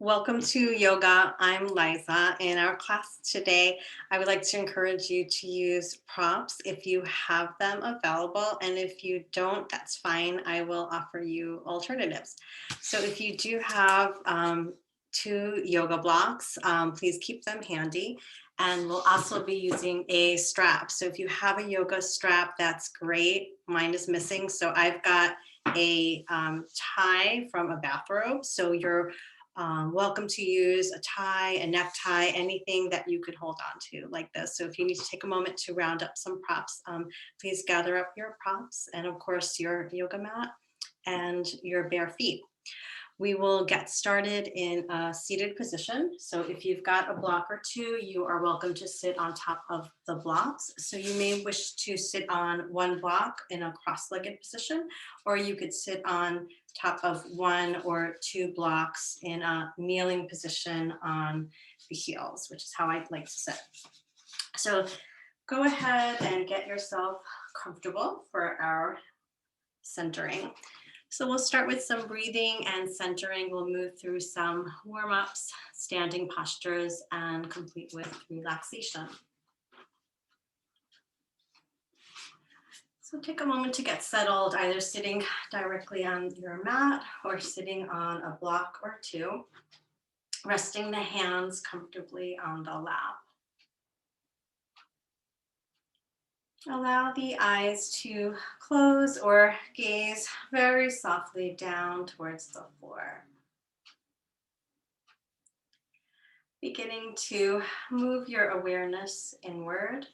Welcome to yoga. I'm Liza. In our class today, I would like to encourage you to use props if you have them available. And if you don't, that's fine. I will offer you alternatives. So if you do have two yoga blocks, please keep them handy. And we'll also be using a strap. So if you have a yoga strap, that's great. Mine is missing. So I've got a tie from a bathrobe. So you're welcome to use a tie, a necktie, anything that you could hold on to like this. So if you need to take a moment to round up some props, please gather up your props and of course your yoga mat and your bare feet. We will get started in a seated position. So if you've got a block or two, you are welcome to sit on top of the blocks. So you may wish to sit on one block in a cross-legged position, or you could sit on top of one or two blocks in a kneeling position on the heels, which is how I like to sit. So go ahead and get yourself comfortable for our centering. So we'll start with some breathing and centering. We'll move through some warm-ups, standing postures, and complete with relaxation. So take a moment to get settled, either sitting directly on your mat or sitting on a block or two, resting the hands comfortably on the lap. Allow the eyes to close or gaze very softly down towards the floor. Beginning to move your awareness inward.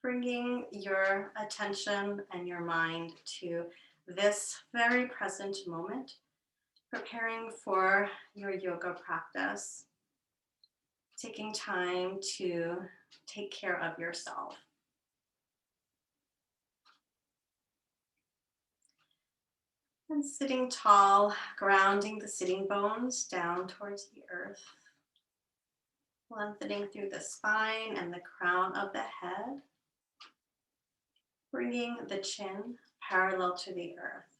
Bringing your attention and your mind to this very present moment, preparing for your yoga practice, taking time to take care of yourself. And sitting tall, grounding the sitting bones down towards the earth, lengthening through the spine and the crown of the head, bringing the chin parallel to the earth.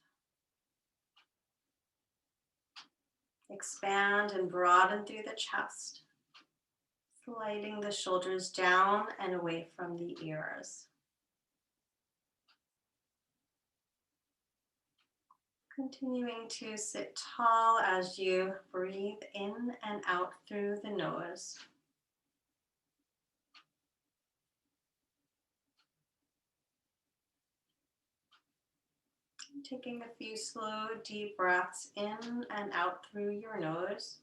Expand and broaden through the chest, sliding the shoulders down and away from the ears. Continuing to sit tall as you breathe in and out through the nose. Taking a few slow, deep breaths in and out through your nose.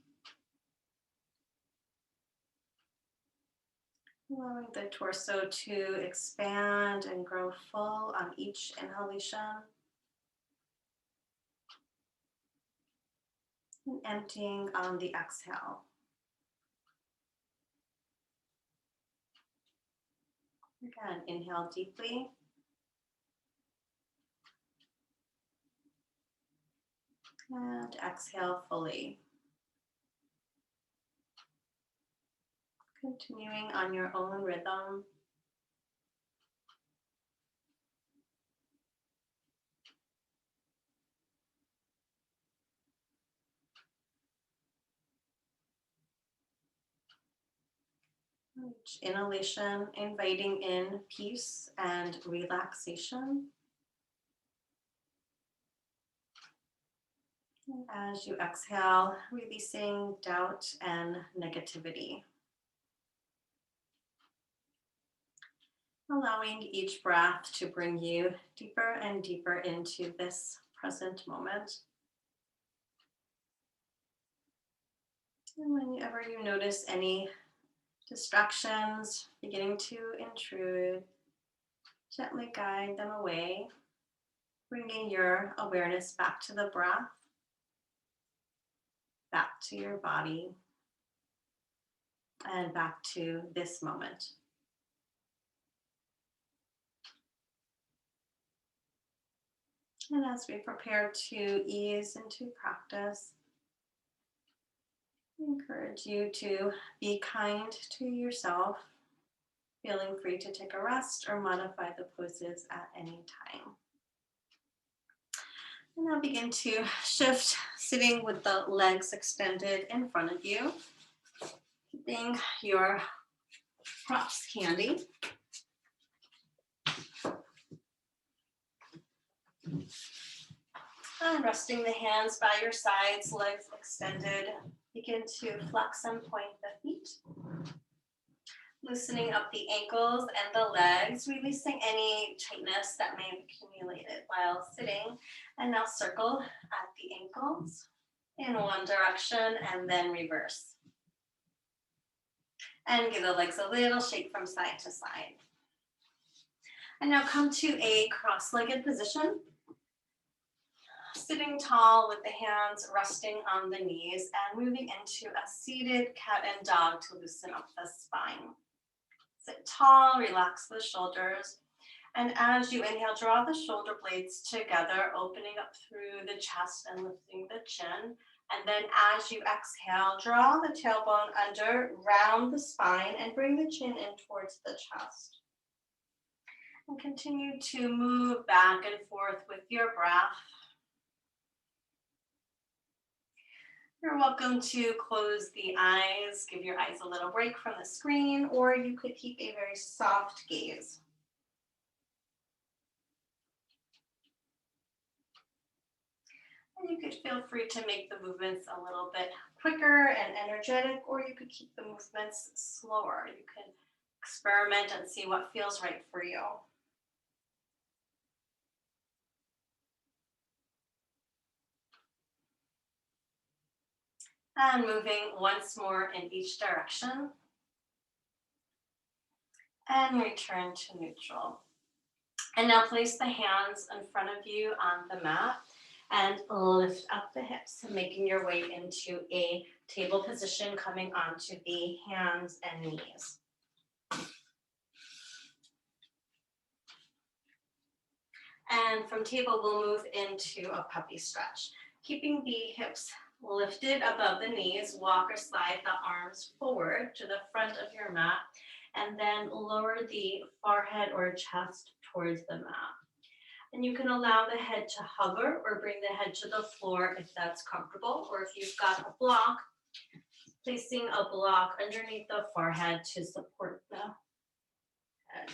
Allowing the torso to expand and grow full on each inhalation. And emptying on the exhale. Again, inhale deeply. And exhale fully. Continuing on your own rhythm. Each inhalation, inviting in peace and relaxation. And as you exhale, releasing doubt and negativity. Allowing each breath to bring you deeper and deeper into this present moment. And whenever you notice any distractions beginning to intrude, gently guide them away, bringing your awareness back to the breath, back to your body, and back to this moment. And as we prepare to ease into practice, I encourage you to be kind to yourself, feeling free to take a rest or modify the poses at any time. And now begin to shift, sitting with the legs extended in front of you, keeping your props handy. And resting the hands by your sides, legs extended. Begin to flex and point the feet. Loosening up the ankles and the legs, releasing any tightness that may have accumulated while sitting. And now circle at the ankles in one direction and then reverse. And give the legs a little shake from side to side. And now come to a cross-legged position. Sitting tall with the hands resting on the knees and moving into a seated cat and dog to loosen up the spine. Sit tall, relax the shoulders. And as you inhale, draw the shoulder blades together, opening up through the chest and lifting the chin. And then as you exhale, draw the tailbone under, round the spine, and bring the chin in towards the chest. And continue to move back and forth with your breath. You're welcome to close the eyes, give your eyes a little break from the screen, or you could keep a very soft gaze. And you could feel free to make the movements a little bit quicker and energetic, or you could keep the movements slower. You can experiment and see what feels right for you. And moving once more in each direction. And return to neutral. And now place the hands in front of you on the mat and lift up the hips, making your way into a table position, coming onto the hands and knees. And from table, we'll move into a puppy stretch. Keeping the hips lifted above the knees, walk or slide the arms forward to the front of your mat, and then lower the forehead or chest towards the mat. And you can allow the head to hover or bring the head to the floor if that's comfortable, or if you've got a block, placing a block underneath the forehead to support the head.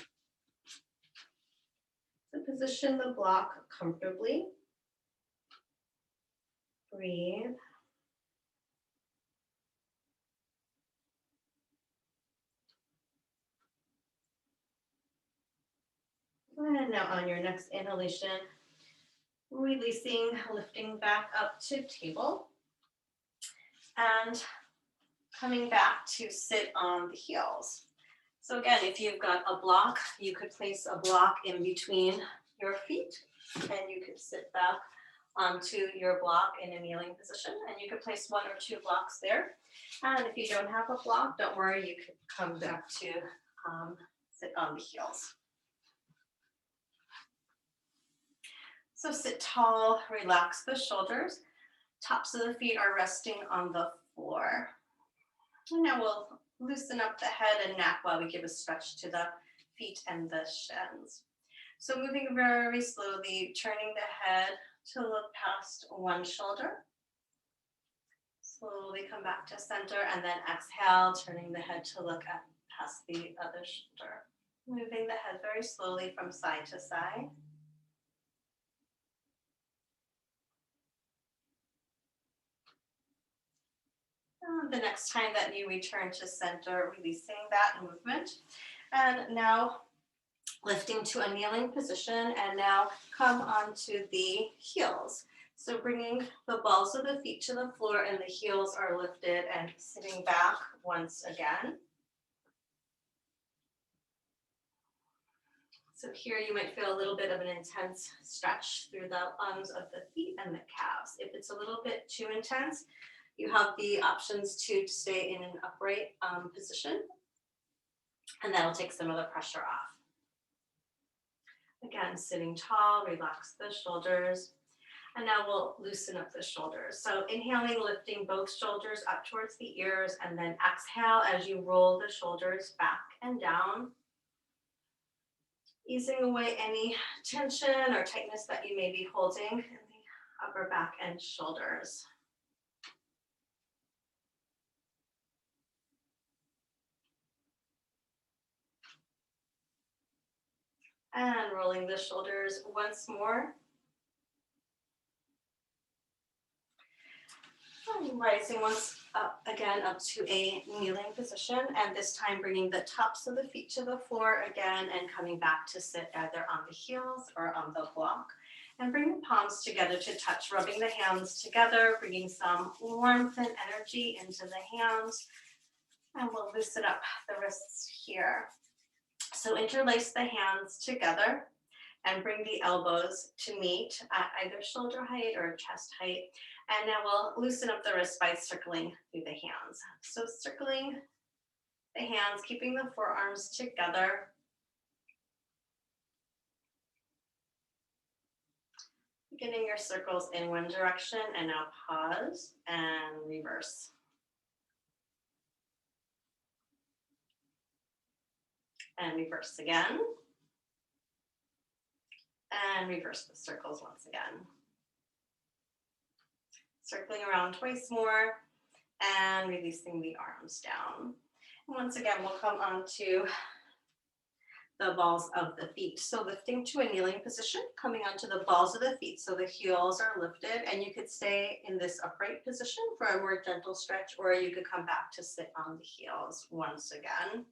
So position the block comfortably. Breathe. And now on your next inhalation, releasing, lifting back up to table. And coming back to sit on the heels. So again, if you've got a block, you could place a block in between your feet, and you could sit back onto your block in a kneeling position, and you could place one or two blocks there. And if you don't have a block, don't worry, you could come back to sit on the heels. So sit tall, relax the shoulders. Tops of the feet are resting on the floor. And now we'll loosen up the head and neck while we give a stretch to the feet and the shins. So moving very slowly, turning the head to look past one shoulder. Slowly come back to center, and then exhale, turning the head to look at past the other shoulder. Moving the head very slowly from side to side. The next time that you return to center, releasing that movement. And now lifting to a kneeling position, and now come onto the heels. So bringing the balls of the feet to the floor, and the heels are lifted, and sitting back once again. So here you might feel a little bit of an intense stretch through the arms of the feet and the calves. If it's a little bit too intense, you have the options to stay in an upright position, and that'll take some of the pressure off. Again, sitting tall, relax the shoulders, and now we'll loosen up the shoulders. So inhaling, lifting both shoulders up towards the ears, and then exhale as you roll the shoulders back and down, easing away any tension or tightness that you may be holding in the upper back and shoulders. And rolling the shoulders once more. And rising once up again up to a kneeling position, and this time bringing the tops of the feet to the floor again and coming back to sit either on the heels or on the block. And bringing palms together to touch, rubbing the hands together, bringing some warmth and energy into the hands. And we'll loosen up the wrists here. So interlace the hands together and bring the elbows to meet at either shoulder height or chest height. And now we'll loosen up the wrists by circling through the hands. So circling the hands, keeping the forearms together. Beginning your circles in one direction, and now pause and reverse. And reverse again. And reverse the circles once again. Circling around twice more and releasing the arms down. And once again, we'll come onto the balls of the feet. So lifting to a kneeling position, coming onto the balls of the feet so the heels are lifted, and you could stay in this upright position for a more gentle stretch, or you could come back to sit on the heels once again.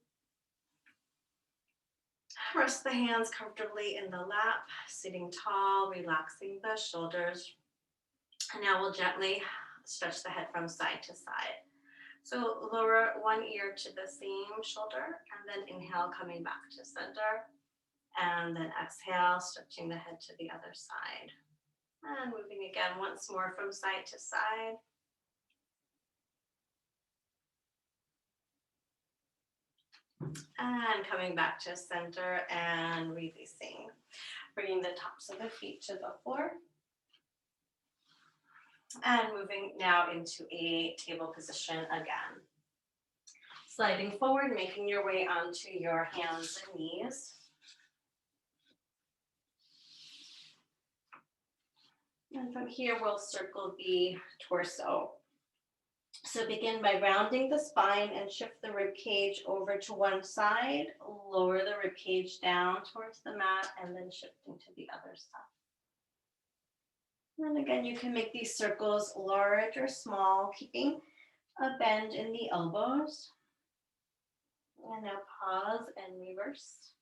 Rest the hands comfortably in the lap, sitting tall, relaxing the shoulders. And now we'll gently stretch the head from side to side. So lower one ear to the same shoulder, and then inhale, coming back to center. And then exhale, stretching the head to the other side. And moving again once more from side to side. And coming back to center and releasing. Bringing the tops of the feet to the floor. And moving now into a table position again. Sliding forward, making your way onto your hands and knees. And from here, we'll circle the torso. So begin by rounding the spine and shift the rib cage over to one side. Lower the rib cage down towards the mat and then shifting to the other side. And again, you can make these circles large or small, keeping a bend in the elbows. And now pause and reverse.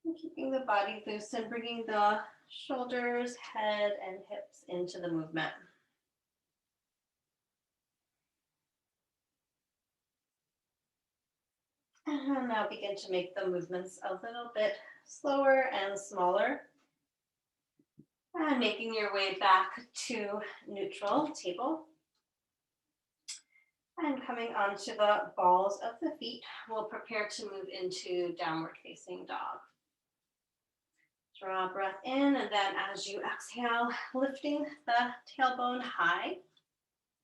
And keeping the body loose and bringing the shoulders, head, and hips into the movement. And now begin to make the movements a little bit slower and smaller. And making your way back to neutral table. And coming onto the balls of the feet, we'll prepare to move into downward facing dog. Draw a breath in, and then as you exhale, lifting the tailbone high.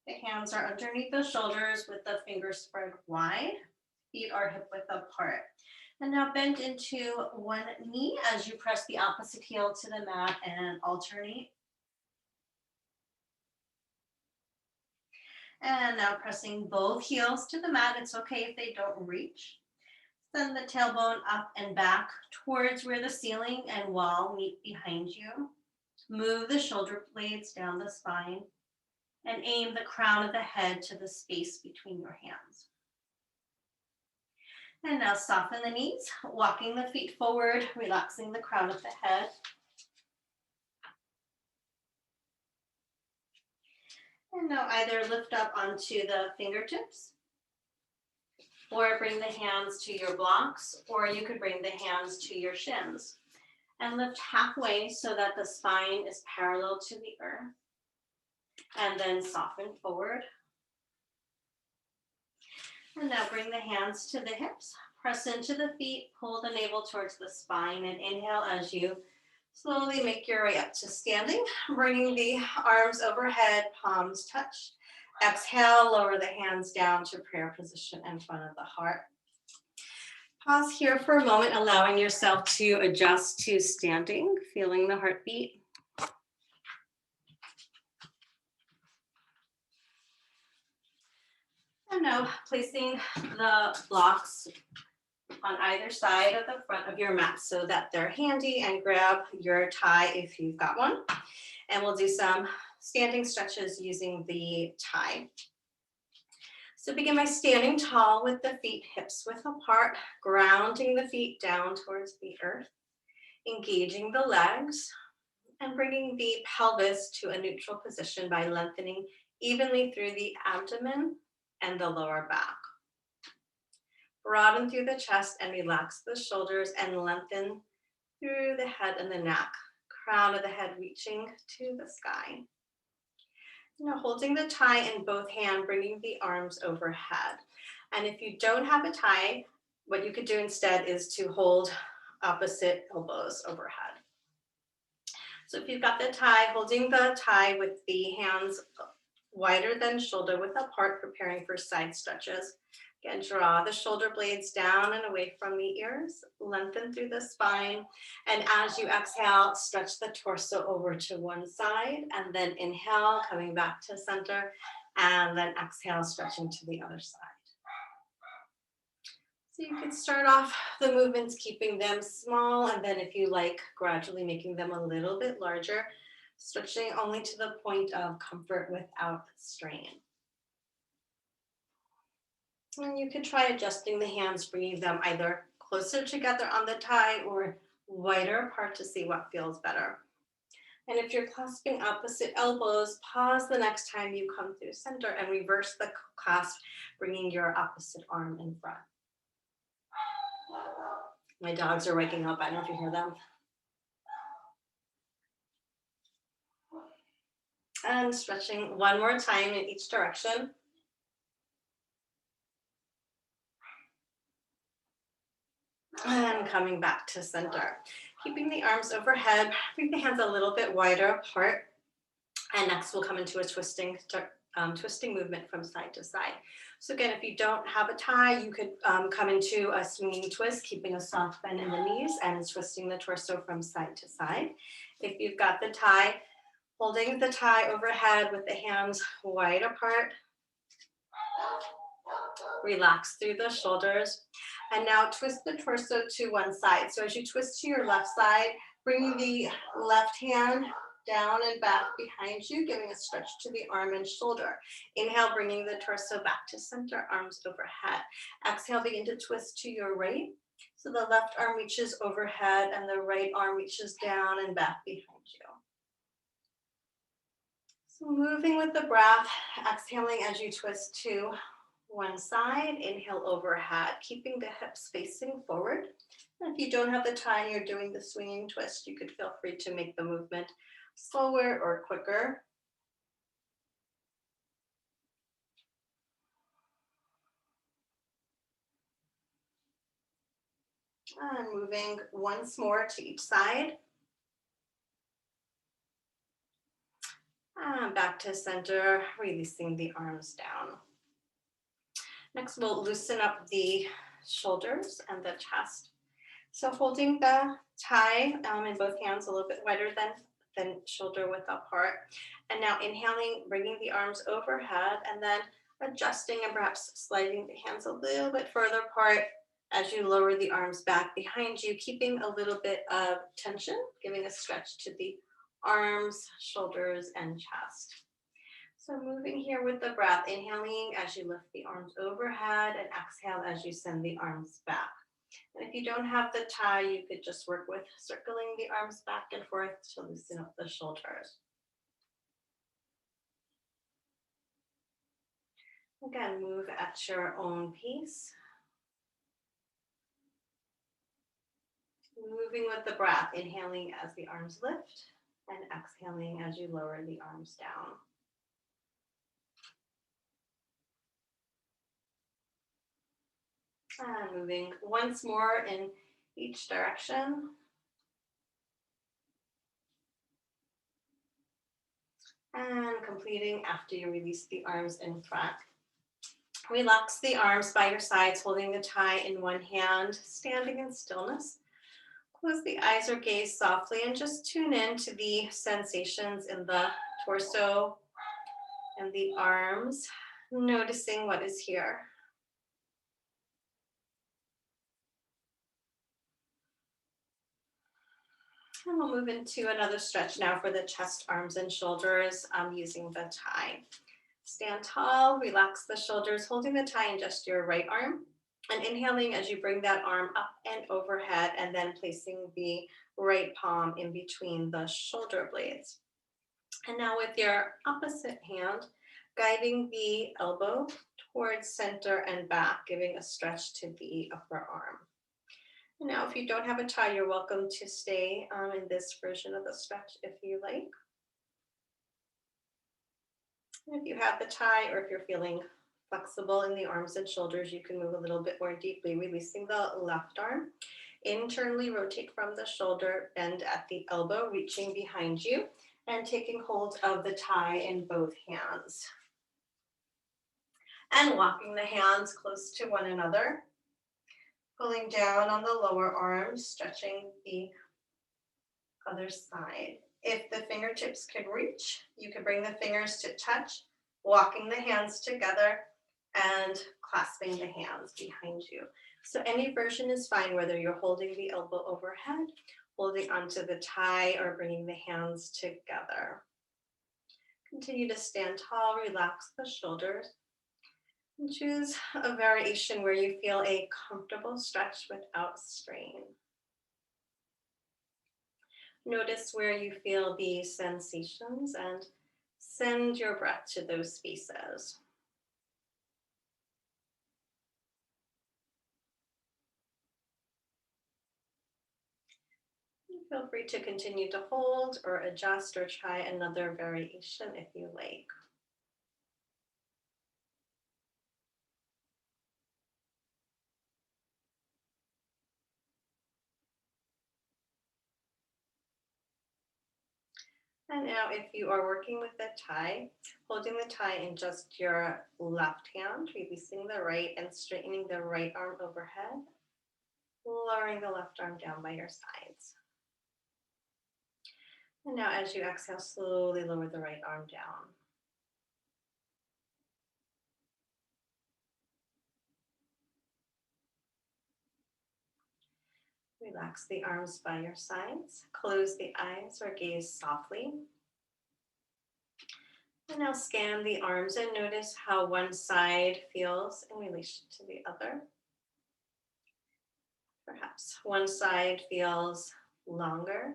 The hands are underneath the shoulders with the fingers spread wide. Feet are hip width apart. And now bend into one knee as you press the opposite heel to the mat and alternate. And now pressing both heels to the mat. It's okay if they don't reach. Send the tailbone up and back towards where the ceiling and wall meet behind you. Move the shoulder blades down the spine and aim the crown of the head to the space between your hands. And now soften the knees, walking the feet forward, relaxing the crown of the head. And now either lift up onto the fingertips or bring the hands to your blocks, or you could bring the hands to your shins. And lift halfway so that the spine is parallel to the earth. And then soften forward. And now bring the hands to the hips, press into the feet, pull the navel towards the spine, and inhale as you slowly make your way up to standing, bringing the arms overhead, palms touch. Exhale, lower the hands down to prayer position in front of the heart. Pause here for a moment, allowing yourself to adjust to standing, feeling the heartbeat. And now placing the blocks on either side of the front of your mat so that they're handy, and grab your tie if you've got one. And we'll do some standing stretches using the tie. So begin by standing tall with the feet hips width apart, grounding the feet down towards the earth, engaging the legs, and bringing the pelvis to a neutral position by lengthening evenly through the abdomen and the lower back. Broaden through the chest and relax the shoulders and lengthen through the head and the neck, crown of the head reaching to the sky. Now holding the tie in both hands, bringing the arms overhead. And if you don't have a tie, what you could do instead is to hold opposite elbows overhead. So if you've got the tie, holding the tie with the hands wider than shoulder width apart, preparing for side stretches. Again, draw the shoulder blades down and away from the ears, lengthen through the spine, and as you exhale, stretch the torso over to one side, and then inhale, coming back to center, and then exhale, stretching to the other side. So you can start off the movements, keeping them small, and then if you like, gradually making them a little bit larger, stretching only to the point of comfort without strain. And you could try adjusting the hands, bringing them either closer together on the tie or wider apart to see what feels better. And if you're clasping opposite elbows, pause the next time you come through center and reverse the clasp, bringing your opposite arm in front. My dogs are waking up. I don't know if you hear them. And stretching one more time in each direction. And coming back to center. Keeping the arms overhead, bring the hands a little bit wider apart. And next we'll come into a twisting movement from side to side. So again, if you don't have a tie, you could come into a swinging twist, keeping a soft bend in the knees and twisting the torso from side to side. If you've got the tie, holding the tie overhead with the hands wide apart. Relax through the shoulders. And now twist the torso to one side. So as you twist to your left side, bring the left hand down and back behind you, giving a stretch to the arm and shoulder. Inhale, bringing the torso back to center, arms overhead. Exhale, begin to twist to your right. So the left arm reaches overhead and the right arm reaches down and back behind you. So moving with the breath, exhaling as you twist to one side, inhale overhead, keeping the hips facing forward. And if you don't have the tie and you're doing the swinging twist, you could feel free to make the movement slower or quicker. And moving once more to each side. And back to center, releasing the arms down. Next, we'll loosen up the shoulders and the chest. So holding the tie in both hands a little bit wider than shoulder width apart. And now inhaling, bringing the arms overhead and then adjusting and perhaps sliding the hands a little bit further apart as you lower the arms back behind you, keeping a little bit of tension, giving a stretch to the arms, shoulders, and chest. So moving here with the breath, inhaling as you lift the arms overhead and exhale as you send the arms back. And if you don't have the tie, you could just work with circling the arms back and forth to loosen up the shoulders. Again, move at your own pace. Moving with the breath, inhaling as the arms lift and exhaling as you lower the arms down. And moving once more in each direction. And completing after you release the arms in front. Relax the arms by your sides, holding the tie in one hand, standing in stillness. Close the eyes or gaze softly and just tune in to the sensations in the torso and the arms, noticing what is here. And we'll move into another stretch now for the chest, arms, and shoulders using the tie. Stand tall, relax the shoulders, holding the tie in just your right arm. And inhaling as you bring that arm up and overhead, and then placing the right palm in between the shoulder blades. And now with your opposite hand, guiding the elbow towards center and back, giving a stretch to the upper arm. And now if you don't have a tie, you're welcome to stay in this version of the stretch if you like. And if you have the tie, or if you're feeling flexible in the arms and shoulders, you can move a little bit more deeply, releasing the left arm. Internally rotate from the shoulder, bend at the elbow, reaching behind you, and taking hold of the tie in both hands. And walking the hands close to one another, pulling down on the lower arm, stretching the other side. If the fingertips could reach, you could bring the fingers to touch, walking the hands together and clasping the hands behind you. So any version is fine, whether you're holding the elbow overhead, holding onto the tie, or bringing the hands together. Continue to stand tall, relax the shoulders, and choose a variation where you feel a comfortable stretch without strain. Notice where you feel the sensations and send your breath to those spaces. Feel free to continue to hold or adjust or try another variation if you like. And now if you are working with the tie, holding the tie in just your left hand, releasing the right and straightening the right arm overhead, lowering the left arm down by your sides. And now as you exhale, slowly lower the right arm down. Relax the arms by your sides. Close the eyes or gaze softly. And now scan the arms and notice how one side feels in relation to the other. Perhaps one side feels longer,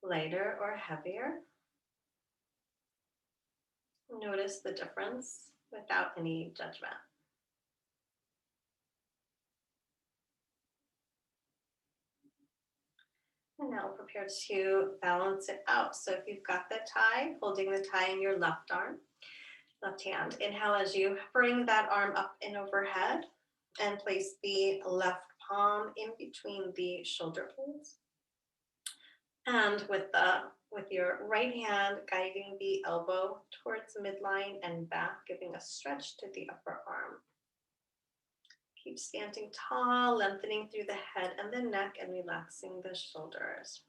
lighter, or heavier. Notice the difference without any judgment. And now prepare to balance it out. So if you've got the tie, holding the tie in your left arm, left hand, inhale as you bring that arm up and overhead and place the left palm in between the shoulder blades. And with your right hand guiding the elbow towards midline and back, giving a stretch to the upper arm. Keep standing tall, lengthening through the head and the neck and relaxing the shoulders.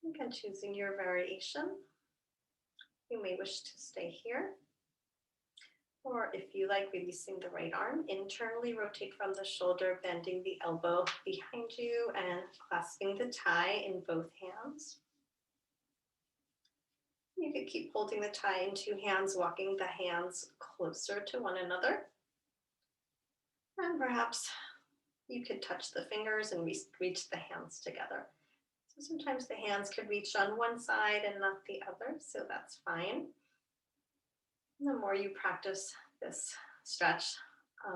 Again, choosing your variation. You may wish to stay here. Or if you like, releasing the right arm, internally rotate from the shoulder, bending the elbow behind you and clasping the tie in both hands. You could keep holding the tie in two hands, walking the hands closer to one another. And perhaps you could touch the fingers and reach the hands together. So sometimes the hands could reach on one side and not the other, so that's fine. And the more you practice this stretch,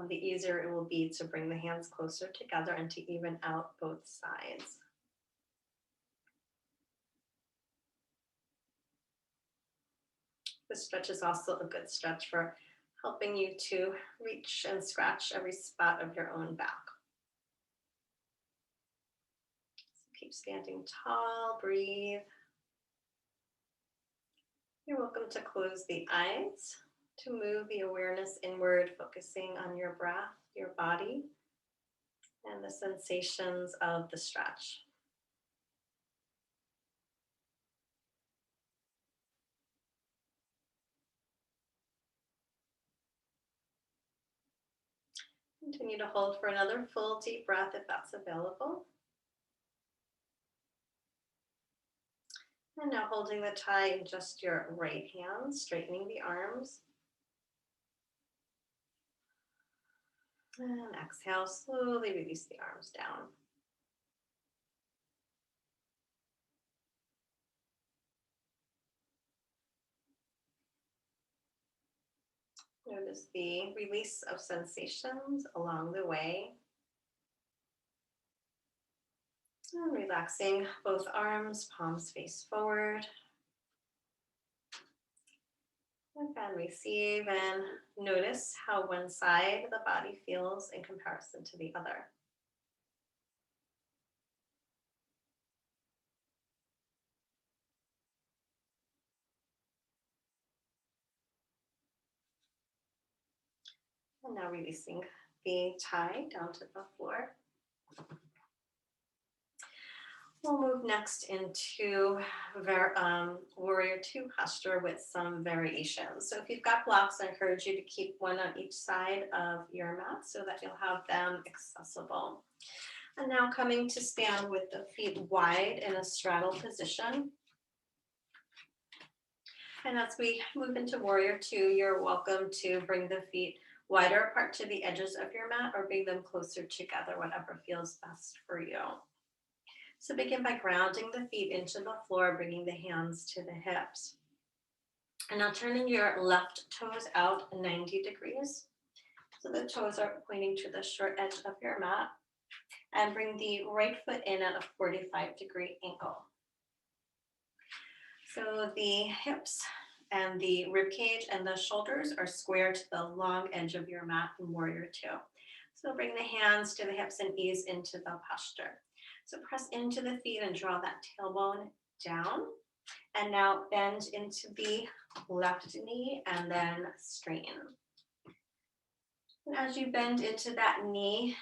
the easier it will be to bring the hands closer together and to even out both sides. This stretch is also a good stretch for helping you to reach and scratch every spot of your own back. So keep standing tall, breathe. You're welcome to close the eyes to move the awareness inward, focusing on your breath, your body, and the sensations of the stretch. Continue to hold for another full deep breath if that's available. And now holding the tie in just your right hand, straightening the arms. And exhale, slowly release the arms down. Notice the release of sensations along the way. And relaxing both arms, palms face forward. And receive and notice how one side of the body feels in comparison to the other. And now releasing the tie down to the floor. We'll move next into warrior two posture with some variations. So if you've got blocks, I encourage you to keep one on each side of your mat so that you'll have them accessible. And now coming to stand with the feet wide in a straddle position. And as we move into warrior two, you're welcome to bring the feet wider apart to the edges of your mat or bring them closer together, whatever feels best for you. So begin by grounding the feet into the floor, bringing the hands to the hips. And now turning your left toes out 90 degrees. So the toes are pointing to the short edge of your mat. And bring the right foot in at a 45-degree angle. So the hips and the rib cage and the shoulders are square to the long edge of your mat in warrior two. So bring the hands to the hips and ease into the posture. So press into the feet and draw that tailbone down. And now bend into the left knee and then straighten. And as you bend into that knee,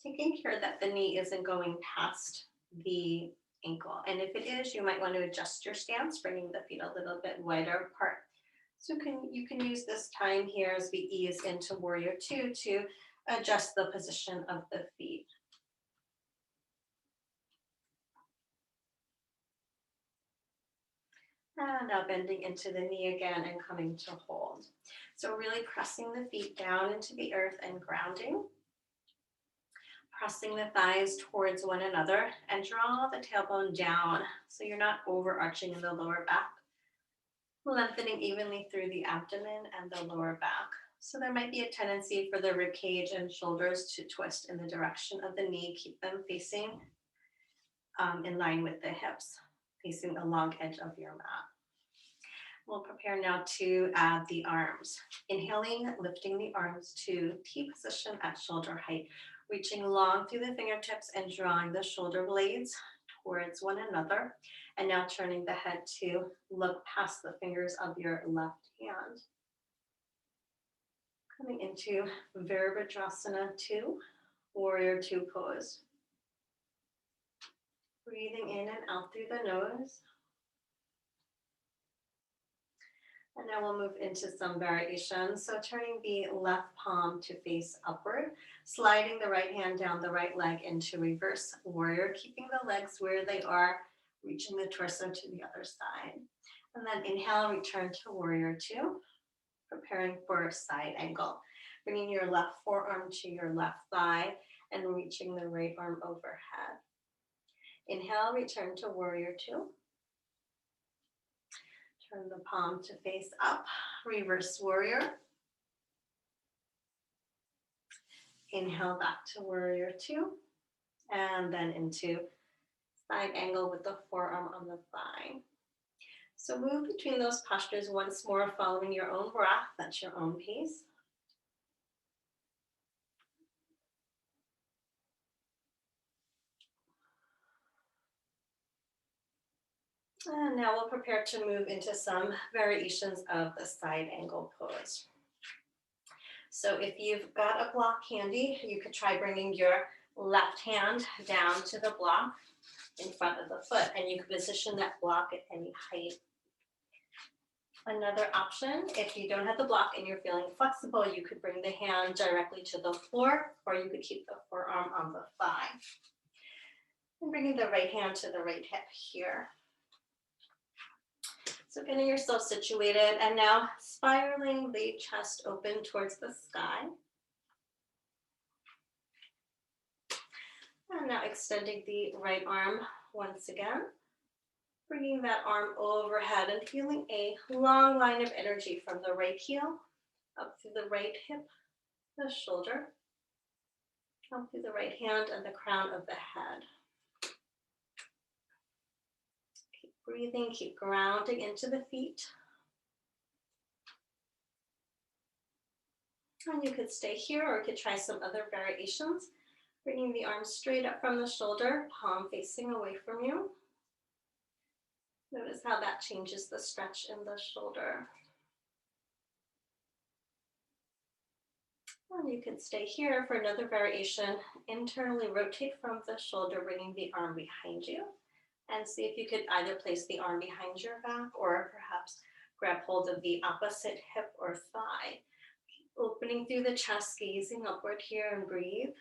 taking care that the knee isn't going past the ankle. And if it is, you might want to adjust your stance, bringing the feet a little bit wider apart. So you can use this time here as we ease into warrior two to adjust the position of the feet. And now bending into the knee again and coming to hold. So really pressing the feet down into the earth and grounding. Pressing the thighs towards one another and draw the tailbone down so you're not overarching in the lower back. Lengthening evenly through the abdomen and the lower back. So there might be a tendency for the rib cage and shoulders to twist in the direction of the knee. Keep them facing in line with the hips, facing the long edge of your mat. We'll prepare now to add the arms. Inhaling, lifting the arms to T position at shoulder height, reaching long through the fingertips and drawing the shoulder blades towards one another. And now turning the head to look past the fingers of your left hand. Coming into Virabhadrasana 2, warrior two pose. Breathing in and out through the nose. And now we'll move into some variations. So turning the left palm to face upward, sliding the right hand down the right leg into reverse warrior, keeping the legs where they are, reaching the torso to the other side. And then inhale, return to warrior two, preparing for side angle. Bringing your left forearm to your left thigh and reaching the right arm overhead. Inhale, return to warrior two. Turn the palm to face up, reverse warrior. Inhale back to warrior two, and then into side angle with the forearm on the thigh. So move between those postures once more, following your own breath, that's your own pace. And now we'll prepare to move into some variations of the side angle pose. So if you've got a block handy, you could try bringing your left hand down to the block in front of the foot, and you can position that block at any height. Another option, if you don't have the block and you're feeling flexible, you could bring the hand directly to the floor, or you could keep the forearm on the thigh. And bringing the right hand to the right hip here. So getting yourself situated, and now spiraling the chest open towards the sky. And now extending the right arm once again. Bringing that arm overhead and feeling a long line of energy from the right heel up through the right hip, the shoulder, up through the right hand and the crown of the head. Keep breathing, keep grounding into the feet. And you could stay here, or you could try some other variations. Bringing the arms straight up from the shoulder, palm facing away from you. Notice how that changes the stretch in the shoulder. And you can stay here for another variation. Internally rotate from the shoulder, bringing the arm behind you. And see if you could either place the arm behind your back or perhaps grab hold of the opposite hip or thigh. Keep opening through the chest, gazing upward here, and breathe.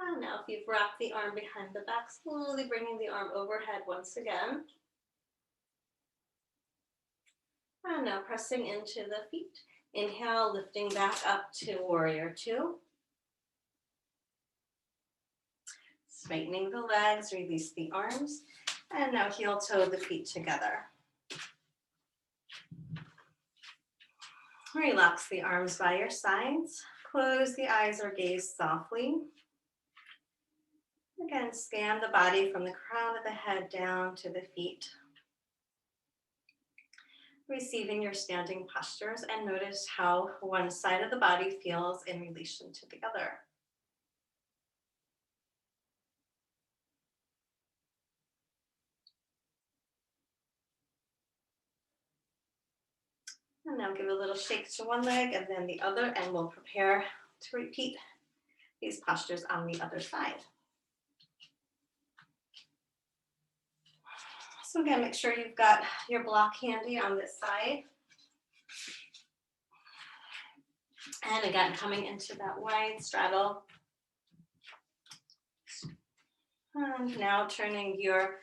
And now if you've wrapped the arm behind the back, slowly bringing the arm overhead once again. And now pressing into the feet. Inhale, lifting back up to warrior two. Straightening the legs, release the arms. And now heel toe the feet together. Relax the arms by your sides. Close the eyes or gaze softly. Again, scan the body from the crown of the head down to the feet. Receiving your standing postures, and notice how one side of the body feels in relation to the other. And now give a little shake to one leg and then the other, and we'll prepare to repeat these postures on the other side. So again, make sure you've got your block handy on this side. And again, coming into that wide straddle. And now turning your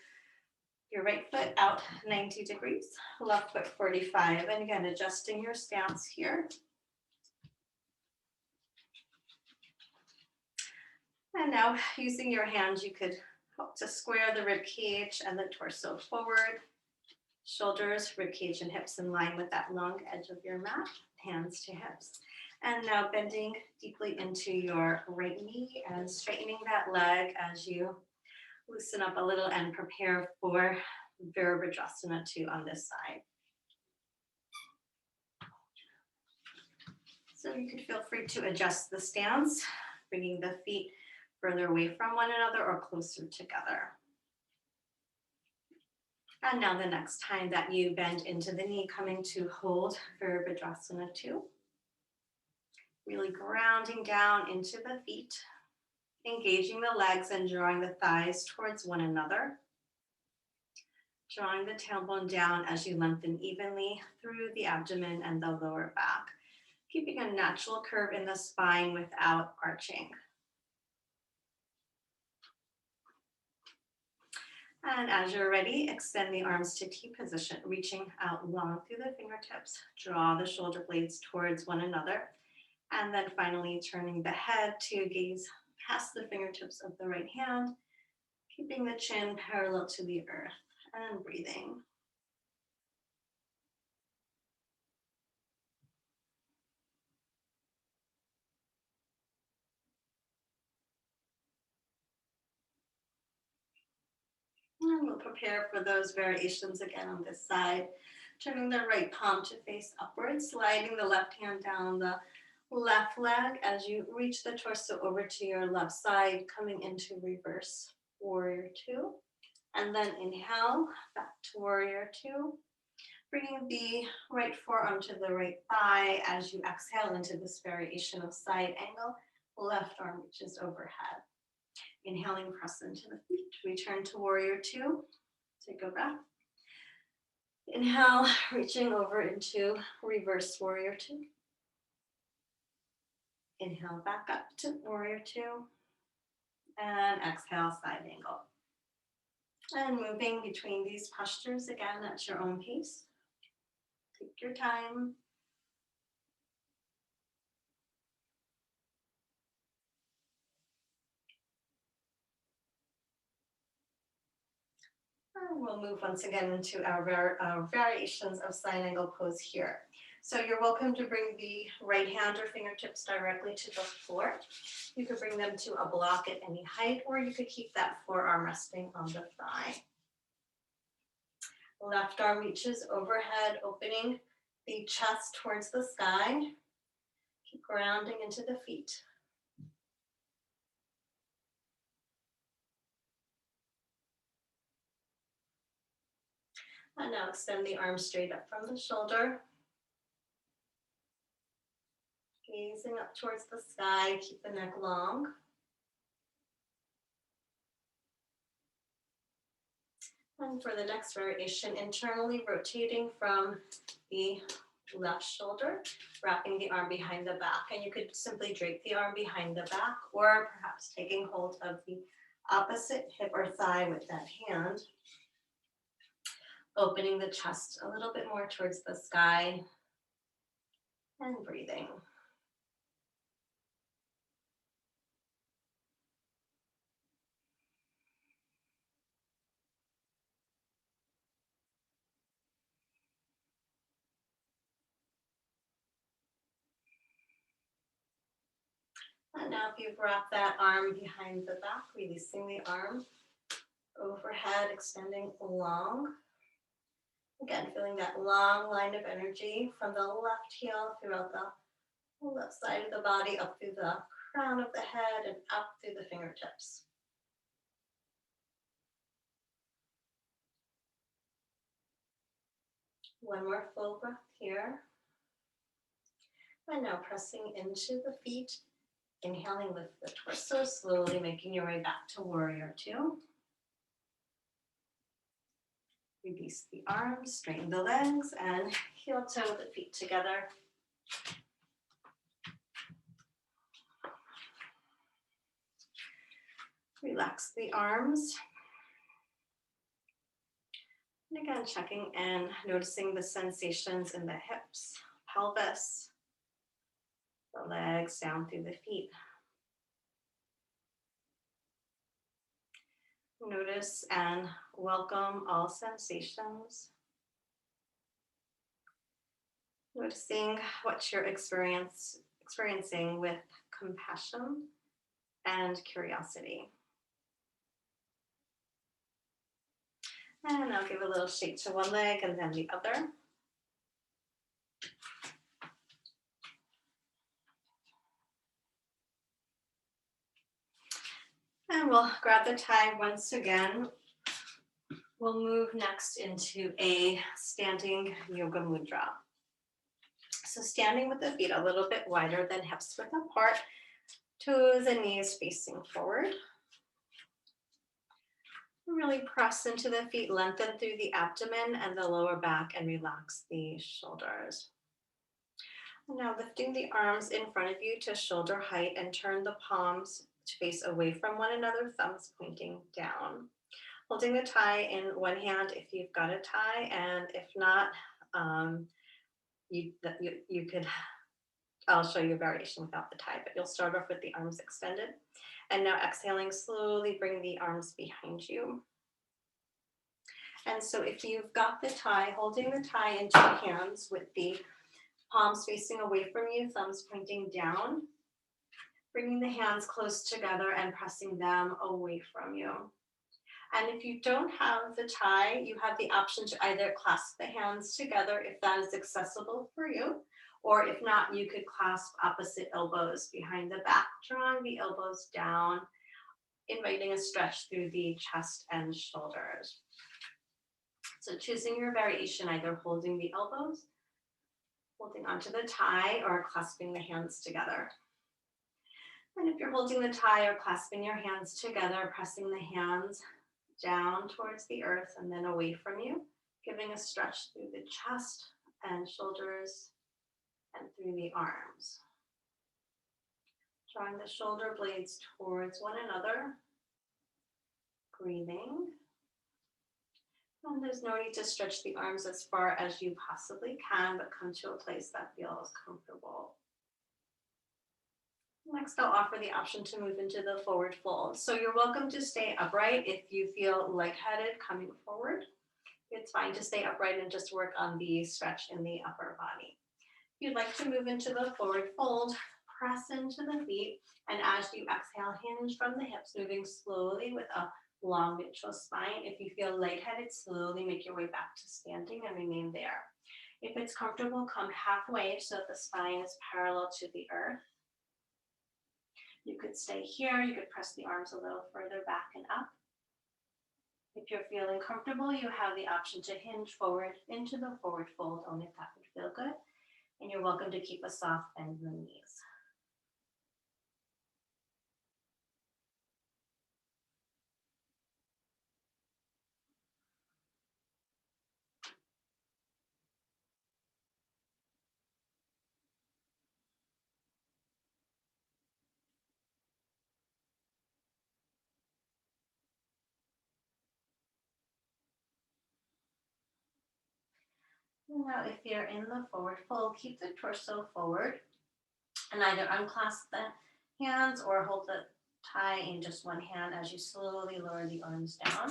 right foot out 90 degrees, left foot 45. And again, adjusting your stance here. And now using your hands, you could help to square the rib cage and the torso forward. Shoulders, rib cage, and hips in line with that long edge of your mat, hands to hips. And now bending deeply into your right knee and straightening that leg as you loosen up a little and prepare for Virabhadrasana 2 on this side. So you could feel free to adjust the stance, bringing the feet further away from one another or closer together. And now the next time that you bend into the knee, coming to hold Virabhadrasana 2. Really grounding down into the feet, engaging the legs and drawing the thighs towards one another. Drawing the tailbone down as you lengthen evenly through the abdomen and the lower back. Keeping a natural curve in the spine without arching. And as you're ready, extend the arms to T position, reaching out long through the fingertips. Draw the shoulder blades towards one another. And then finally turning the head to gaze past the fingertips of the right hand, keeping the chin parallel to the earth, and breathing. And we'll prepare for those variations again on this side. Turning the right palm to face upwards, sliding the left hand down the left leg as you reach the torso over to your left side, coming into reverse warrior two. And then inhale, back to warrior two. Bringing the right forearm to the right thigh as you exhale into this variation of side angle. Left arm reaches overhead. Inhaling, press into the feet. Return to warrior two. Take a breath. Inhale, reaching over into reverse warrior two. Inhale, back up to warrior two. And exhale, side angle. And moving between these postures again at your own pace. Take your time. And we'll move once again into our variations of side angle pose here. So you're welcome to bring the right hand or fingertips directly to the floor. You could bring them to a block at any height, or you could keep that forearm resting on the thigh. Left arm reaches overhead, opening the chest towards the sky. Keep grounding into the feet. And now extend the arms straight up from the shoulder. Gazing up towards the sky, keep the neck long. And for the next variation, internally rotating from the left shoulder, wrapping the arm behind the back. And you could simply drape the arm behind the back, or perhaps taking hold of the opposite hip or thigh with that hand. Opening the chest a little bit more towards the sky and breathing. And now if you've wrapped that arm behind the back, releasing the arm overhead, extending long. Again, feeling that long line of energy from the left heel throughout the left side of the body, up through the crown of the head and up through the fingertips. One more full breath here. And now pressing into the feet, inhaling, lift the torso, slowly making your way back to warrior two. Release the arms, straighten the legs, and heel toe the feet together. Relax the arms. And again, checking in, noticing the sensations in the hips, pelvis, the legs down through the feet. Notice and welcome all sensations. Noticing what you're experiencing with compassion and curiosity. And I'll give a little shake to one leg and then the other. And we'll grab the tie once again. We'll move next into a standing yoga mudra. So standing with the feet a little bit wider than hips width apart, toes and knees facing forward. Really press into the feet, lengthen through the abdomen and the lower back, and relax the shoulders. Now lifting the arms in front of you to shoulder height and turn the palms to face away from one another, thumbs pointing down. Holding the tie in one hand if you've got a tie, and if not, you could, I'll show you a variation without the tie, but you'll start off with the arms extended. And now exhaling, slowly bring the arms behind you. And so if you've got the tie, holding the tie in two hands with the palms facing away from you, thumbs pointing down, bringing the hands close together and pressing them away from you. And if you don't have the tie, you have the option to either clasp the hands together if that is accessible for you, or if not, you could clasp opposite elbows behind the back, drawing the elbows down, inviting a stretch through the chest and shoulders. So choosing your variation, either holding the elbows, holding onto the tie, or clasping the hands together. And if you're holding the tie or clasping your hands together, pressing the hands down towards the earth and then away from you, giving a stretch through the chest and shoulders and through the arms. Drawing the shoulder blades towards one another, breathing. And there's no need to stretch the arms as far as you possibly can, but come to a place that feels comfortable. Next, I'll offer the option to move into the forward fold. So you're welcome to stay upright if you feel lightheaded coming forward. It's fine to stay upright and just work on the stretch in the upper body. If you'd like to move into the forward fold, press into the feet, and as you exhale, hinge from the hips, moving slowly with a long neutral spine. If you feel lightheaded, slowly make your way back to standing and remain there. If it's comfortable, come halfway so that the spine is parallel to the earth. You could stay here, you could press the arms a little further back and up. If you're feeling comfortable, you have the option to hinge forward into the forward fold, only if that would feel good. And you're welcome to keep a soft bend in the knees. Now, if you're in the forward fold, keep the torso forward and either unclasp the hands or hold the tie in just one hand as you slowly lower the arms down.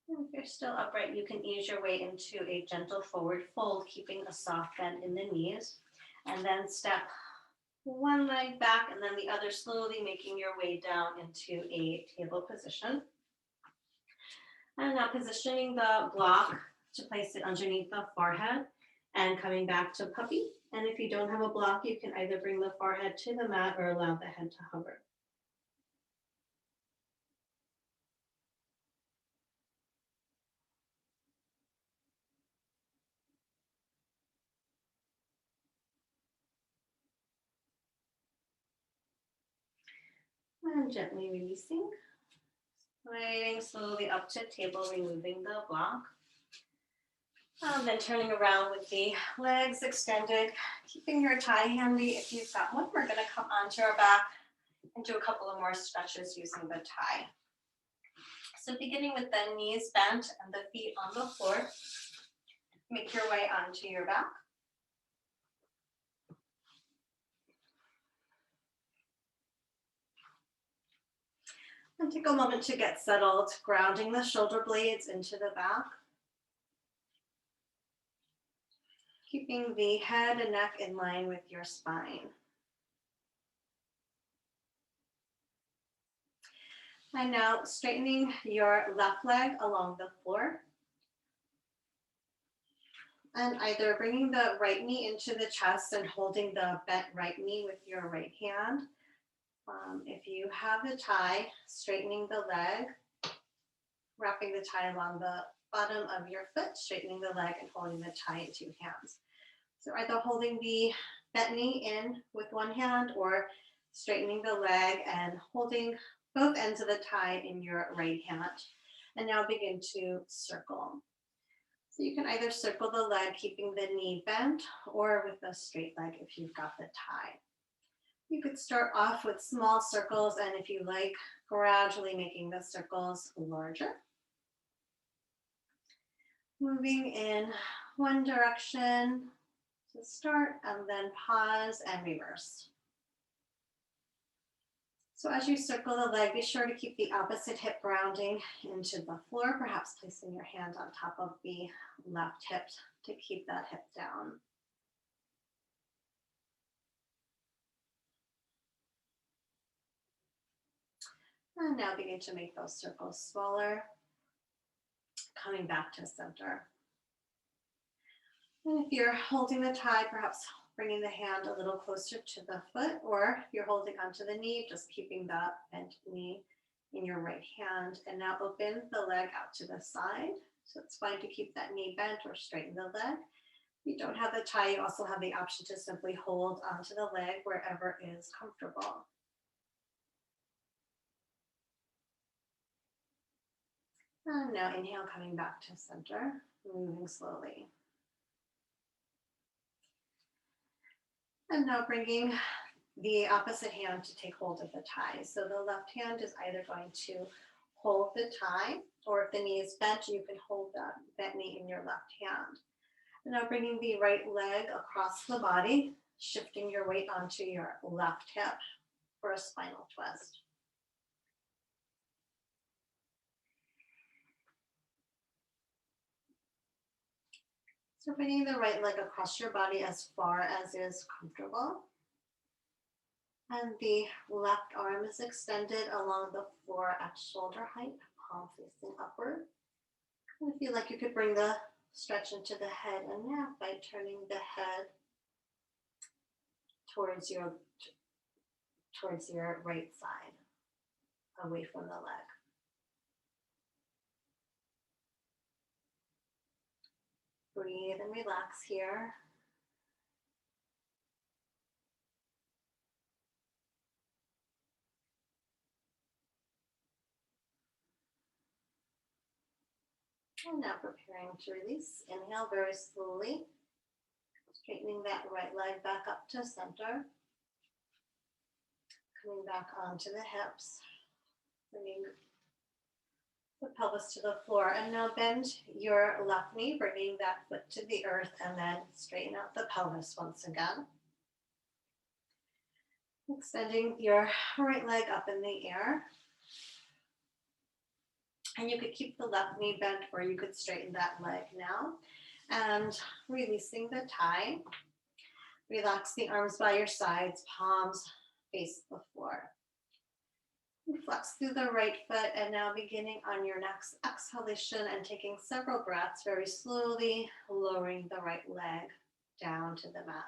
And if you're still upright, you can ease your way into a gentle forward fold, keeping a soft bend in the knees, and then step one leg back and then the other, slowly making your way down into a table position. And now positioning the block to place it underneath the forehead and coming back to puppy. And if you don't have a block, you can either bring the forehead to the mat or allow the head to hover. And gently releasing, sliding slowly up to table, removing the block. Then turning around with the legs extended, keeping your tie handy if you've got one. We're going to come onto our back and do a couple of more stretches using the tie. So beginning with the knees bent and the feet on the floor, make your way onto your back. And take a moment to get settled, grounding the shoulder blades into the back. Keeping the head and neck in line with your spine. And now straightening your left leg along the floor. And either bringing the right knee into the chest and holding the bent right knee with your right hand. If you have the tie, straightening the leg, wrapping the tie along the bottom of your foot, straightening the leg and holding the tie in two hands. So either holding the bent knee in with one hand or straightening the leg and holding both ends of the tie in your right hand. And now begin to circle. So you can either circle the leg, keeping the knee bent, or with a straight leg if you've got the tie. You could start off with small circles, and if you like, gradually making the circles larger. Moving in one direction to start, and then pause and reverse. So as you circle the leg, be sure to keep the opposite hip grounding into the floor, perhaps placing your hand on top of the left hip to keep that hip down. And now begin to make those circles smaller, coming back to center. And if you're holding the tie, perhaps bringing the hand a little closer to the foot, or if you're holding onto the knee, just keeping that bent knee in your right hand. And now open the leg out to the side. So it's fine to keep that knee bent or straighten the leg. If you don't have the tie, you also have the option to simply hold onto the leg wherever is comfortable. And now inhale, coming back to center, moving slowly. And now bringing the opposite hand to take hold of the tie. So the left hand is either going to hold the tie, or if the knee is bent, you can hold that bent knee in your left hand. And now bringing the right leg across the body, shifting your weight onto your left hip for a spinal twist. So bringing the right leg across your body as far as is comfortable. And the left arm is extended along the floor at shoulder height, palm facing upward. And if you like, you could bring the stretch into the head and neck by turning the head towards your right side, away from the leg. Breathe and relax here. And now preparing to release. Inhale very slowly, straightening that right leg back up to center. Coming back onto the hips, bringing the pelvis to the floor. And now bend your left knee, bringing that foot to the earth, and then straighten out the pelvis once again. Extending your right leg up in the air. And you could keep the left knee bent, or you could straighten that leg now. And releasing the tie. Relax the arms by your sides, palms face the floor. Flex through the right foot, and now beginning on your next exhalation and taking several breaths very slowly, lowering the right leg down to the mat.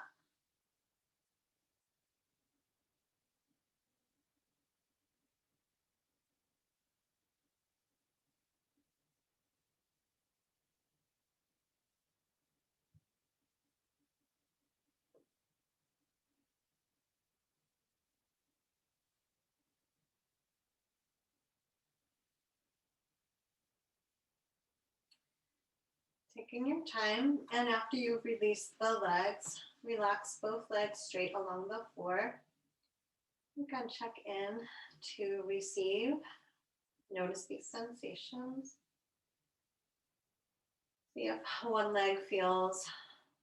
Taking your time, and after you've released the legs, relax both legs straight along the floor. You can check in to receive. Notice these sensations. See if one leg feels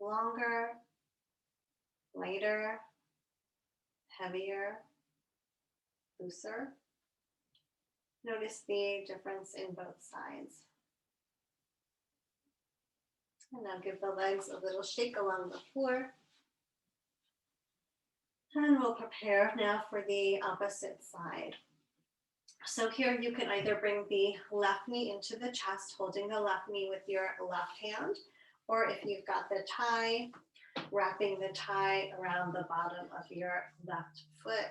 longer, lighter, heavier, looser. Notice the difference in both sides. And now give the legs a little shake along the floor. And we'll prepare now for the opposite side. So here you can either bring the left knee into the chest, holding the left knee with your left hand, or if you've got the tie, wrapping the tie around the bottom of your left foot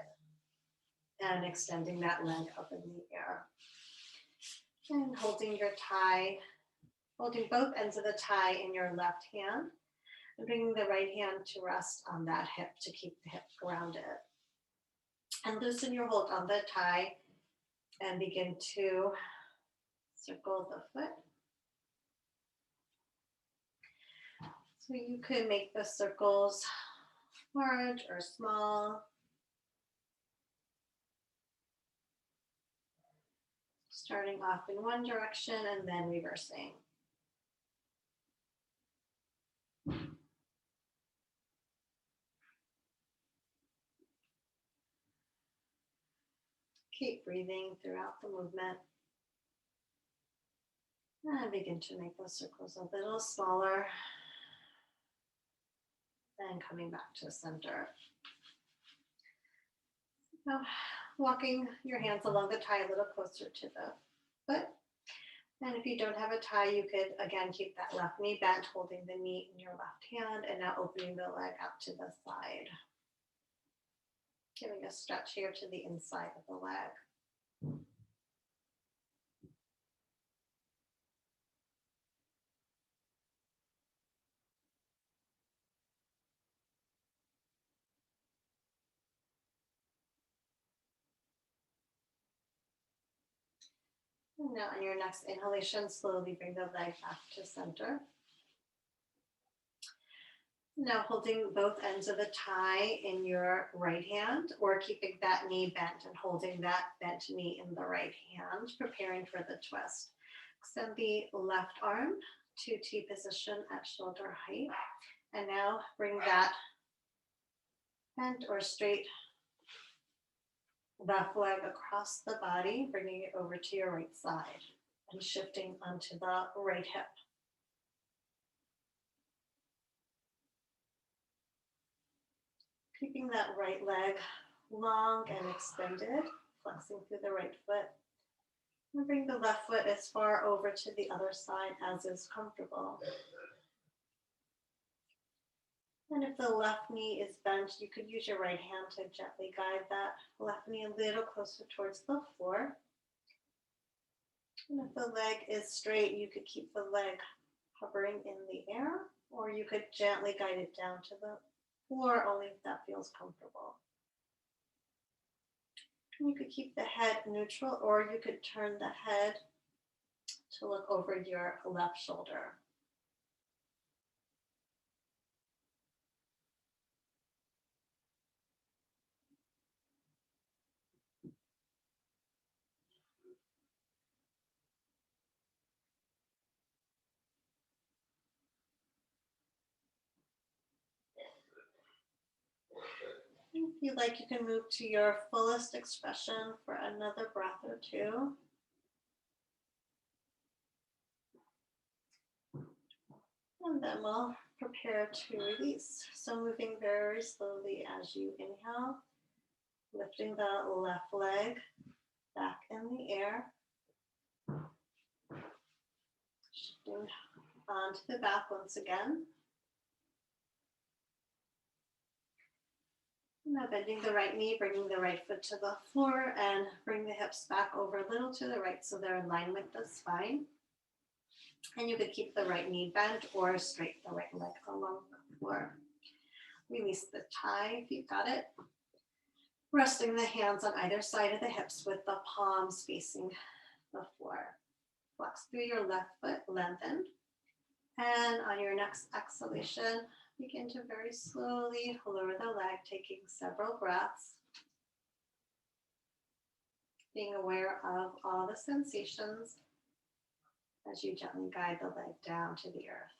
and extending that leg up in the air. And holding your tie, holding both ends of the tie in your left hand, and bringing the right hand to rest on that hip to keep the hip grounded. And loosen your hold on the tie and begin to circle the foot. So you can make the circles large or small. Starting off in one direction and then reversing. Keep breathing throughout the movement. And begin to make those circles a little smaller. And coming back to center. So walking your hands along the thigh a little closer to the foot. And if you don't have a tie, you could again keep that left knee bent, holding the knee in your left hand, and now opening the leg out to the side. Giving a stretch here to the inside of the leg. And now on your next inhalation, slowly bring the leg back to center. Now holding both ends of the tie in your right hand, or keeping that knee bent and holding that bent knee in the right hand, preparing for the twist. Extend the left arm to T position at shoulder height. And now bring that bent or straight left leg across the body, bringing it over to your right side and shifting onto the right hip. Keeping that right leg long and extended, flexing through the right foot. And bring the left foot as far over to the other side as is comfortable. And if the left knee is bent, you could use your right hand to gently guide that left knee a little closer towards the floor. And if the leg is straight, you could keep the leg hovering in the air, or you could gently guide it down to the floor, only if that feels comfortable. And you could keep the head neutral, or you could turn the head to look over your left shoulder. If you like, you can move to your fullest expression for another breath or two. And then we'll prepare to release. So moving very slowly as you inhale, lifting the left leg back in the air. Shifting onto the back once again. Now bending the right knee, bringing the right foot to the floor, and bring the hips back over a little to the right so they're in line with the spine. And you could keep the right knee bent or straight the right leg along the floor. Release the tie if you've got it. Resting the hands on either side of the hips with the palms facing the floor. Flex through your left foot, lengthen. And on your next exhalation, begin to very slowly lower the leg, taking several breaths. Being aware of all the sensations as you gently guide the leg down to the earth.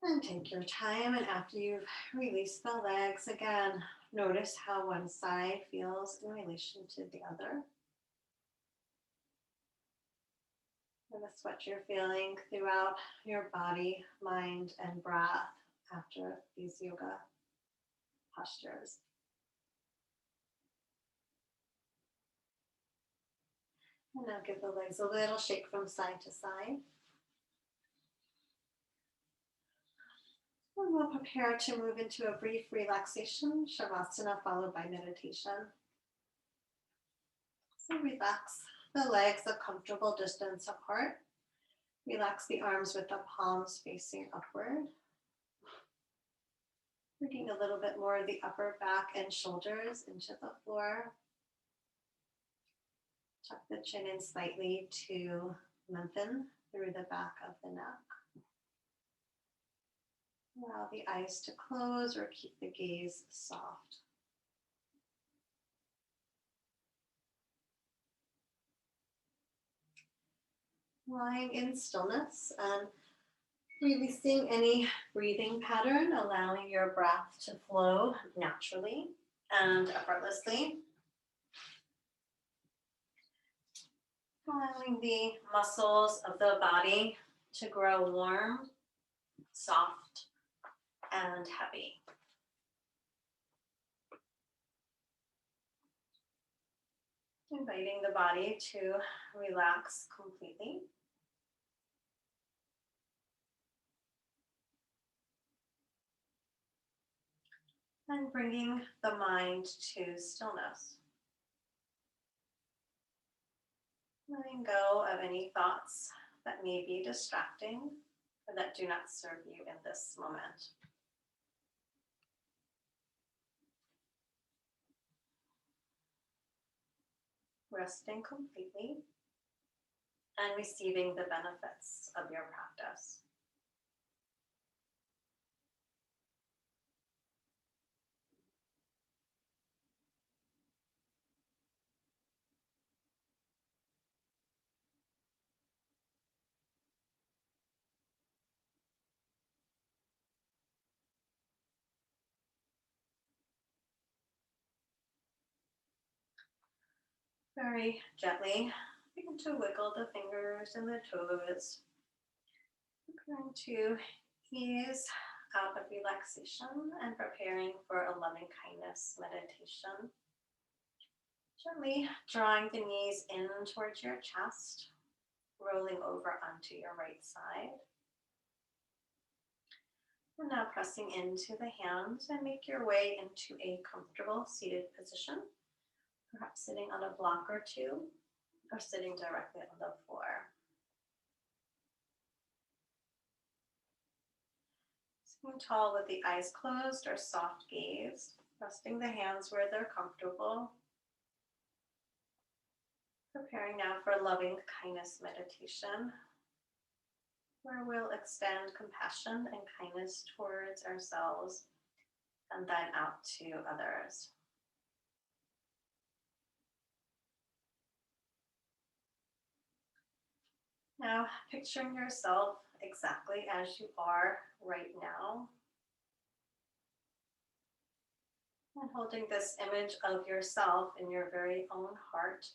And take your time, and after you've released the legs, again, notice how one side feels in relation to the other. Notice what you're feeling throughout your body, mind, and breath after these yoga postures. And now give the legs a little shake from side to side. And we'll prepare to move into a brief relaxation, Shavasana, followed by meditation. So relax the legs a comfortable distance apart. Relax the arms with the palms facing upward. Bringing a little bit more of the upper back and shoulders into the floor. Tuck the chin in slightly to lengthen through the back of the neck. Allow the eyes to close or keep the gaze soft. Lying in stillness and releasing any breathing pattern, allowing your breath to flow naturally and effortlessly. Allowing the muscles of the body to grow warm, soft, and heavy. Inviting the body to relax completely. And bringing the mind to stillness. Letting go of any thoughts that may be distracting or that do not serve you in this moment. Resting completely and receiving the benefits of your practice. Very gently begin to wiggle the fingers and the toes. We're going to ease out of relaxation and preparing for a loving kindness meditation. Gently drawing the knees in towards your chest, rolling over onto your right side. And now pressing into the hands and make your way into a comfortable seated position, perhaps sitting on a block or two, or sitting directly on the floor. Sitting tall with the eyes closed or soft gaze, resting the hands where they're comfortable. Preparing now for a loving kindness meditation, where we'll extend compassion and kindness towards ourselves and then out to others. Now, picturing yourself exactly as you are right now, and holding this image of yourself in your very own heart,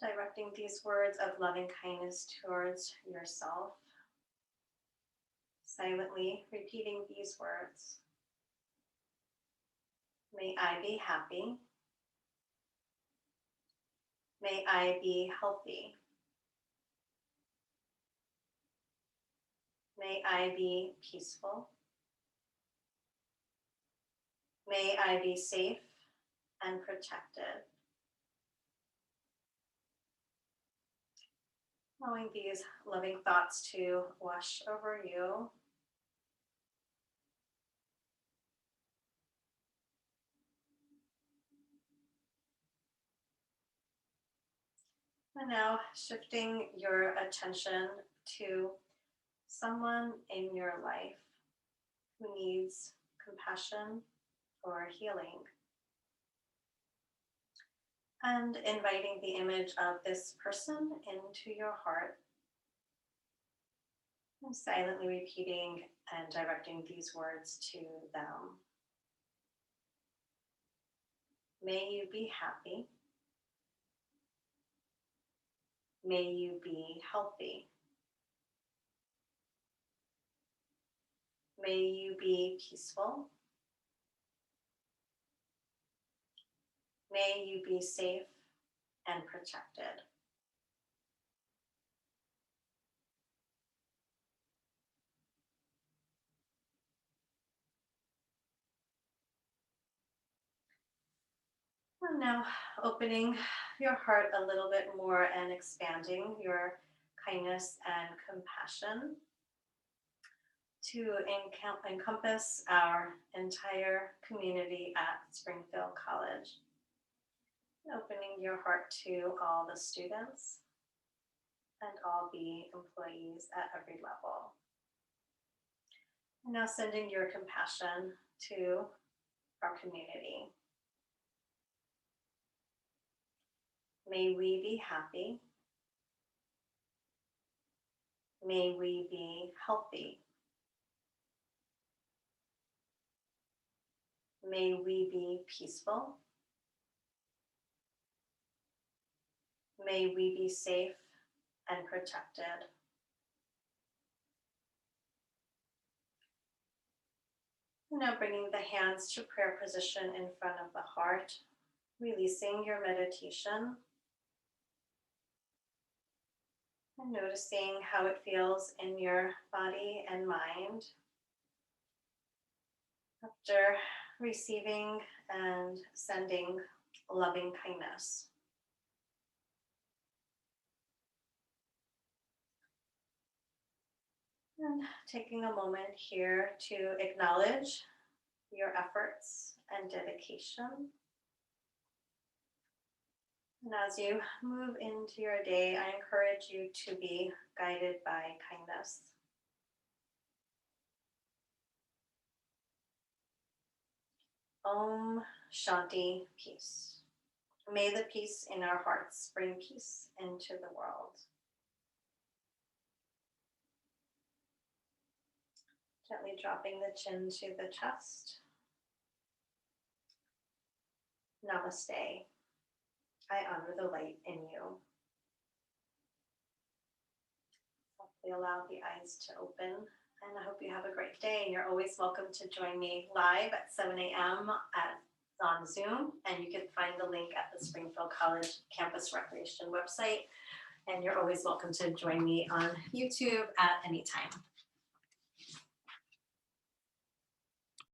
directing these words of loving kindness towards yourself, silently repeating these words. May I be happy. May I be healthy. May I be peaceful. May I be safe and protected. Allowing these loving thoughts to wash over you. And now shifting your attention to someone in your life who needs compassion or healing. And inviting the image of this person into your heart. And silently repeating and directing these words to them. May you be happy. May you be healthy. May you be peaceful. May you be safe and protected. And now opening your heart a little bit more and expanding your kindness and compassion to encompass our entire community at Springfield College. Opening your heart to all the students and all the employees at every level. Now sending your compassion to our community. May we be happy. May we be healthy. May we be peaceful. May we be safe and protected. Now bringing the hands to prayer position in front of the heart, releasing your meditation and noticing how it feels in your body and mind after receiving and sending loving kindness. And taking a moment here to acknowledge your efforts and dedication. And as you move into your day, I encourage you to be guided by kindness. Om Shanti, peace. May the peace in our hearts bring peace into the world. Gently dropping the chin to the chest. Namaste. I honor the light in you. Softly allow the eyes to open, and I hope you have a great day. And you're always welcome to join me live at 7 a.m. on Zoom, and you can find the link at the Springfield College Campus Recreation website. And you're always welcome to join me on YouTube at any time.